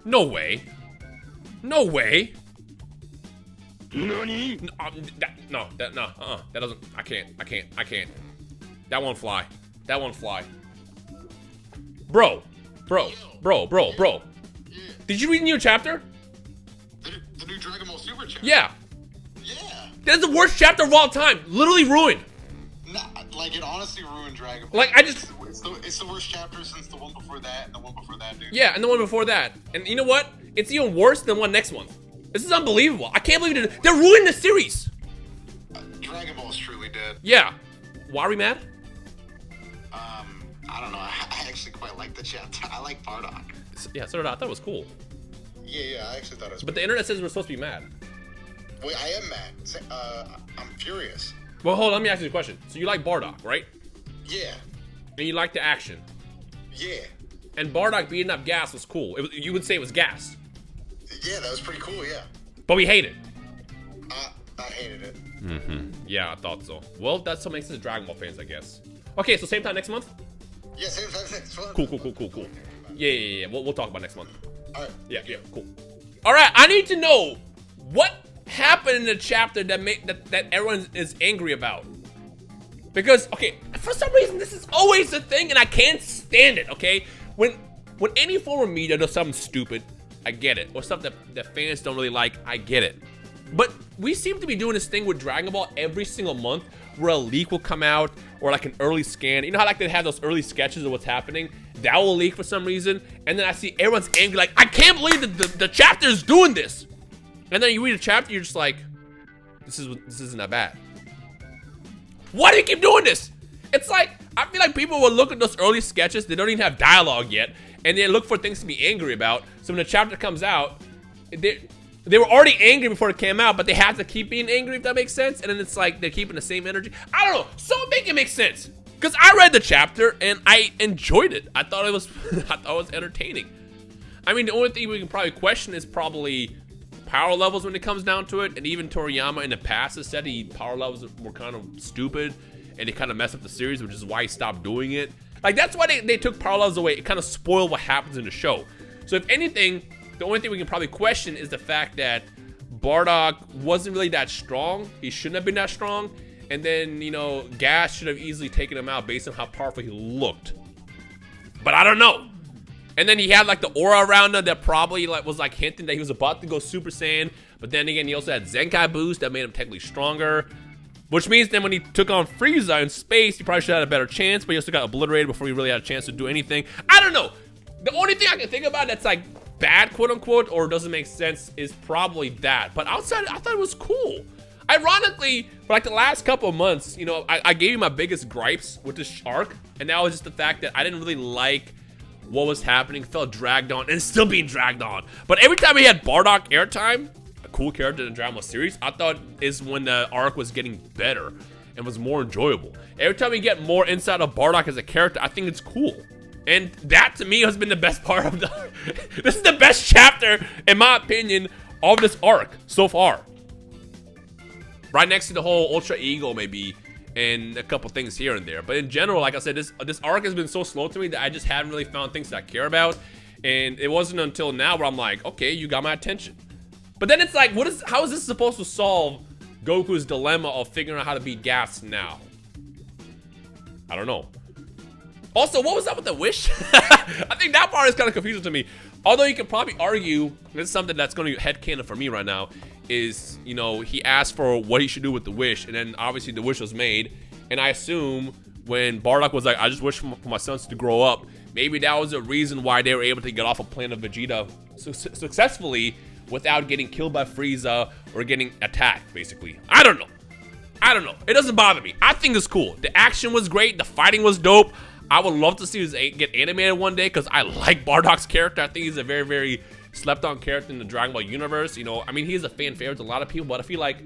No way. No way. Nani? That doesn't, I can't. That won't fly. That won't fly. Bro. Yeah. Did you read the new chapter? The new Dragon Ball Super chapter? Yeah. Yeah. That's the worst chapter of all time. Literally ruined. Nah, like, it honestly ruined Dragon Ball. Like, I just... It's the worst chapter since the one before that and the one before that, dude. Yeah, and the one before that. And you know what? It's even worse than one next month. This is unbelievable. I can't believe they're ruining the series. Dragon Ball is truly dead. Yeah. Why are we mad? I don't know. I actually quite like the chapter. I like Bardock. Yeah, so did I. I thought it was cool. Yeah, I actually thought it was. But the internet says we're supposed to be mad. Wait, I am mad. I'm furious. Well, hold on. Let me ask you a question. So you like Bardock, right? Yeah. And you like the action. Yeah. And Bardock beating up Gas was cool. You would say it was Gas. Yeah, that was pretty cool, yeah. But we hate it. I hated it. Yeah, I thought so. Well, that's what makes us Dragon Ball fans, I guess. Okay, so same time next month? Yeah, same time next month. Cool. Yeah. We'll talk about next month. Alright. Yeah, cool. Alright, I need to know what happened in the chapter that everyone is angry about. Because, okay, for some reason this is always the thing and I can't stand it, okay? When any form of media does something stupid, I get it. Or stuff that fans don't really like, I get it. But we seem to be doing this thing with Dragon Ball every single month where a leak will come out or like an early scan. You know how like they have those early sketches of what's happening? That will leak for some reason. And then I see everyone's angry like, I can't believe that the chapter is doing this. And then you read a chapter, you're just like, this isn't that bad. Why do you keep doing this? It's like, I feel like people will look at those early sketches, they don't even have dialogue yet, and they look for things to be angry about. So when the chapter comes out, they were already angry before it came out, but they have to keep being angry, if that makes sense. And then it's like they're keeping the same energy. I don't know. So make it make sense. Because I read the chapter and I enjoyed it. I thought it was entertaining. I mean, the only thing we can probably question is probably power levels when it comes down to it. And even Toriyama in the past has said power levels were kind of stupid and they kind of messed up the series, which is why he stopped doing it. Like, that's why they took power levels away. It kind of spoiled what happens in the show. So if anything, the only thing we can probably question is the fact that Bardock wasn't really that strong. He shouldn't have been that strong. And then, you know, Gas should have easily taken him out based on how powerful he looked. But I don't know. And then he had like the aura around him that probably was like hinting that he was about to go Super Saiyan. But then again, he also had Zenkai boost that made him technically stronger. Which means then when he took on Frieza in space, he probably should have had a better chance. But he also got obliterated before he really had a chance to do anything. I don't know. The only thing I can think about that's like bad, quote unquote, or doesn't make sense is probably that. But outside, I thought it was cool. Ironically, for like the last couple of months, you know, I gave you my biggest gripes with this arc, and that was just the fact that I didn't really like what was happening, felt dragged on, and still being dragged on. But every time we had Bardock airtime, a cool character in the drama series, I thought is when the arc was getting better and was more enjoyable. Every time we get more insight of Bardock as a character, I think it's cool. And that, to me, has been the best part of the... This is the best chapter, in my opinion, of this arc so far. Right next to the whole Ultra Ego, maybe, and a couple things here and there. But in general, like I said, this arc has been so slow to me that I just haven't really found things that I care about. And it wasn't until now where I'm like, okay, you got my attention. But then it's like, how is this supposed to solve Goku's dilemma of figuring out how to beat Gas now? I don't know. Also, what was up with the wish? I think that part is kind of confusing to me. Although you could probably argue, this is something that's going to headcanon for me right now, is, you know, he asked for what he should do with the wish, and then obviously the wish was made. And I assume when Bardock was like, I just wish for my sons to grow up, maybe that was a reason why they were able to get off a planet of Vegeta successfully without getting killed by Frieza or getting attacked, basically. I don't know. It doesn't bother me. I think it's cool. The action was great. The fighting was dope. I would love to see this get animated one day because I like Bardock's character. I think he's a very, very slept-on character in the Dragon Ball universe. You know, I mean, he's a fan favorite to a lot of people, but I feel like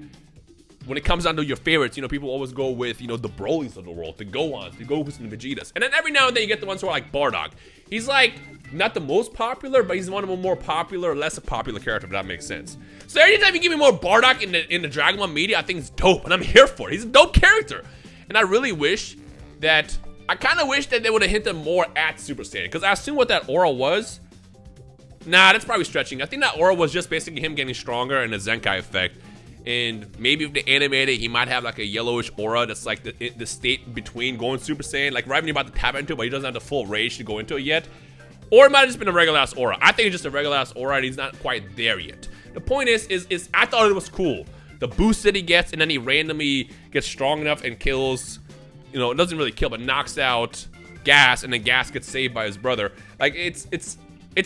when it comes down to your favorites, you know, people always go with, you know, the Brolys of the world, the Gohans, the Gokus, and the Vegetas. And then every now and then you get the ones who are like Bardock. He's like, not the most popular, but he's one of the more popular, less popular character, if that makes sense. So anytime you give me more Bardock in the Dragon Ball media, I think it's dope, and I'm here for it. He's a dope character. And I really wish that... I kind of wish that they would have hinted more at Super Saiyan, because I assume what that aura was Nah, that's probably stretching. I think that aura was just basically him getting stronger and a Zenkai effect. And maybe if they animate it, he might have like a yellowish aura that's like the state between going Super Saiyan. Like right when you're about to tap into it, but he doesn't have the full rage to go into it yet. Or it might have just been a regular ass aura. I think it's just a regular ass aura and he's not quite there yet. The point is I thought it was cool. The boost that he gets, and then he randomly gets strong enough and kills, you know, it doesn't really kill, but knocks out Gas, and then Gas gets saved by his brother. Like, it's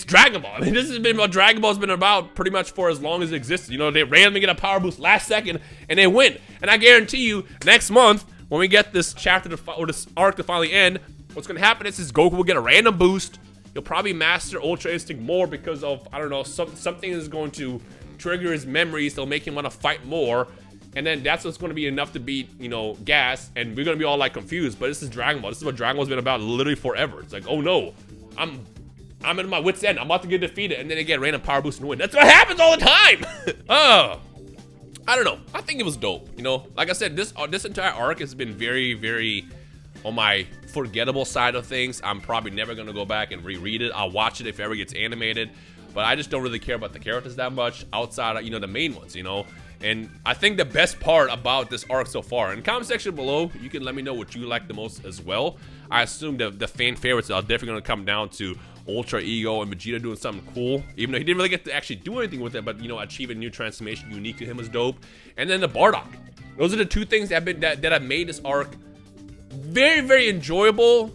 Dragon Ball. I mean, this has been what Dragon Ball's been about pretty much for as long as it existed. You know, they randomly get a power boost last second, and they win. And I guarantee you, next month, when we get this chapter or this arc to finally end, what's gonna happen is Goku will get a random boost. He'll probably master Ultra Instinct more because of, I don't know, something is going to trigger his memories. They'll make him want to fight more. And then that's what's going to be enough to beat, you know, Gas. And we're going to be all like confused. But this is Dragon Ball. This is what Dragon Ball's been about literally forever. It's like, oh no, I'm at my wit's end. I'm about to get defeated. And then they get random power boost and win. That's what happens all the time. Oh, I don't know. I think it was dope. You know, like I said, this entire arc has been very, very on my forgettable side of things. I'm probably never going to go back and reread it. I'll watch it if it ever gets animated. But I just don't really care about the characters that much outside of, you know, the main ones, you know. And I think the best part about this arc so far, in the comment section below, you can let me know what you like the most as well. I assume the fan favorites are definitely going to come down to Ultra Ego and Vegeta doing something cool, even though he didn't really get to actually do anything with it, but, you know, achieve a new transformation unique to him was dope. And then the Bardock. Those are the two things that have made this arc very, very enjoyable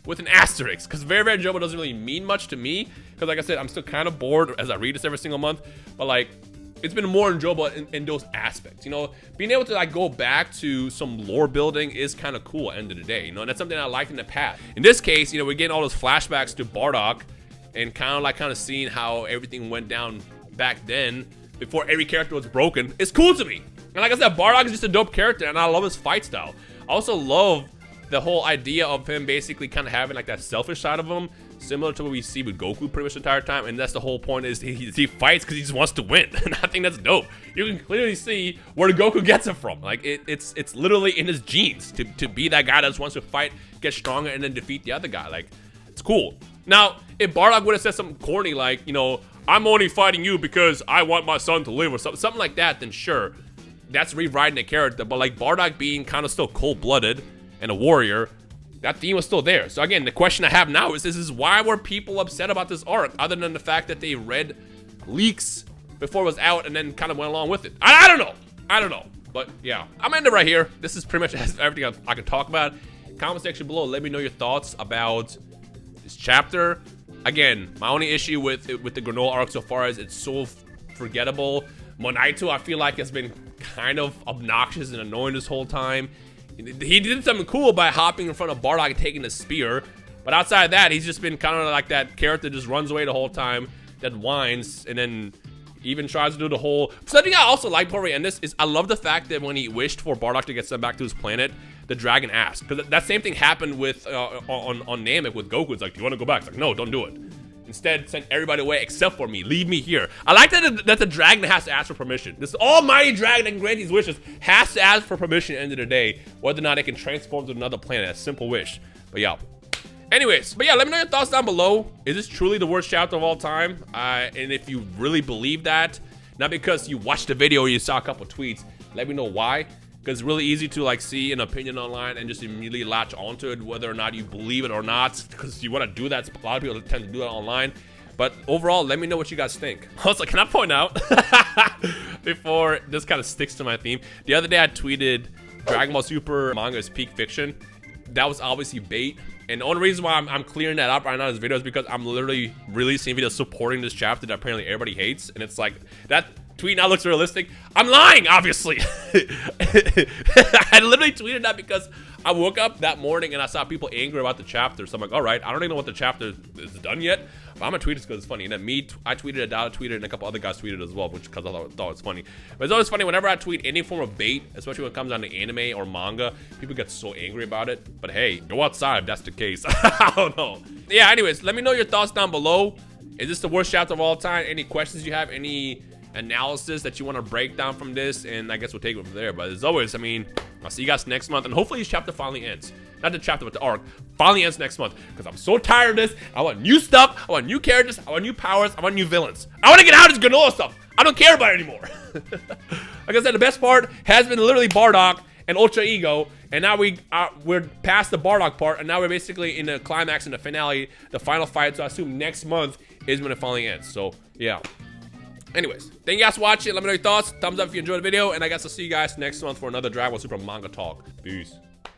with an asterisk, because very, very enjoyable doesn't really mean much to me, because like I said, I'm still kind of bored as I read this every single month, but like, it's been more enjoyable in those aspects, you know. Being able to like go back to some lore building is kind of cool at the end of the day, you know, and that's something I liked in the past. In this case, you know, we're getting all those flashbacks to Bardock and kind of seeing how everything went down back then before every character was broken. It's cool to me. And like I said, Bardock is just a dope character, and I love his fight style. I also love the whole idea of him basically kind of having like that selfish side of him, similar to what we see with Goku pretty much the entire time. And that's the whole point, is he fights because he just wants to win. And I think that's dope. You can clearly see where the Goku gets it from. Like it's literally in his genes to be that guy that just wants to fight, get stronger, and then defeat the other guy. Like, it's cool. Now, if Bardock would have said something corny like, you know, I'm only fighting you because I want my son to live, or something like that, then sure, that's rewriting the character. But like Bardock being kind of still cold-blooded and a warrior, that theme was still there. So again, the question I have now is why were people upset about this arc, other than the fact that they read leaks before it was out and then kind of went along with it? I don't know. But yeah, I'm ending right here. This is pretty much everything I can talk about. Comment section below, let me know your thoughts about this chapter. Again, my only issue with the Granola arc so far is it's so forgettable. Monaito, I feel like, has been kind of obnoxious and annoying this whole time. He did something cool by hopping in front of Bardock and taking the spear, but outside of that, he's just been kind of like that character that just runs away the whole time, that whines, and then even tries to do the whole... Something I also like before we end this is I love the fact that when he wished for Bardock to get sent back to his planet, the dragon asked. Because that same thing happened with on Namek with Goku. It's like, do you want to go back? It's like, no, don't do it. Instead, send everybody away except for me. Leave me here. I like that the dragon has to ask for permission. This almighty dragon that can grant these wishes has to ask for permission at the end of the day, whether or not it can transform to another planet. A simple wish. But yeah. Anyways, but yeah, let me know your thoughts down below. Is this truly the worst chapter of all time? And if you really believe that, not because you watched the video or you saw a couple tweets, let me know why. Because it's really easy to like see an opinion online and just immediately latch onto it, whether or not you believe it or not, because you want to do that. A lot of people tend to do that online. But overall, let me know what you guys think. Also, can I point out, before this kind of sticks to my theme, the other day I tweeted Dragon Ball Super manga is peak fiction. That was obviously bait. And the only reason why I'm clearing that up right now in this video is because I'm literally releasing videos supporting this chapter that apparently everybody hates. And it's like, that tweet now looks realistic. I'm lying, obviously. I literally tweeted that because I woke up that morning and I saw people angry about the chapter. So I'm like, all right, I don't even know what the chapter is done yet, but I'm gonna tweet it because it's funny. And then I tweeted, Adala tweeted, and a couple other guys tweeted as well, because I thought it was funny. But it's always funny whenever I tweet any form of bait, especially when it comes down to anime or manga, people get so angry about it. But hey, go outside if that's the case. I don't know. Yeah, anyways, let me know your thoughts down below. Is this the worst chapter of all time? Any questions you have? Any analysis that you want to break down from this? And I guess we'll take it from there. But as always, I mean, I'll see you guys next month, and hopefully this chapter finally ends. Not the chapter, but the arc finally ends next month, because I'm so tired of this. I want new stuff. I want new characters. I want new powers. I want new villains. I want to get out of this granola stuff. I don't care about it anymore. Like I said, the best part has been literally Bardock and Ultra Ego, and now we're past the Bardock part, and now we're basically in the climax and the finale, the final fight. So I assume next month is when it finally ends. So yeah. Anyways, thank you guys for watching. Let me know your thoughts. Thumbs up if you enjoyed the video, and I guess I'll see you guys next month for another Dragon Ball Super manga talk. Peace.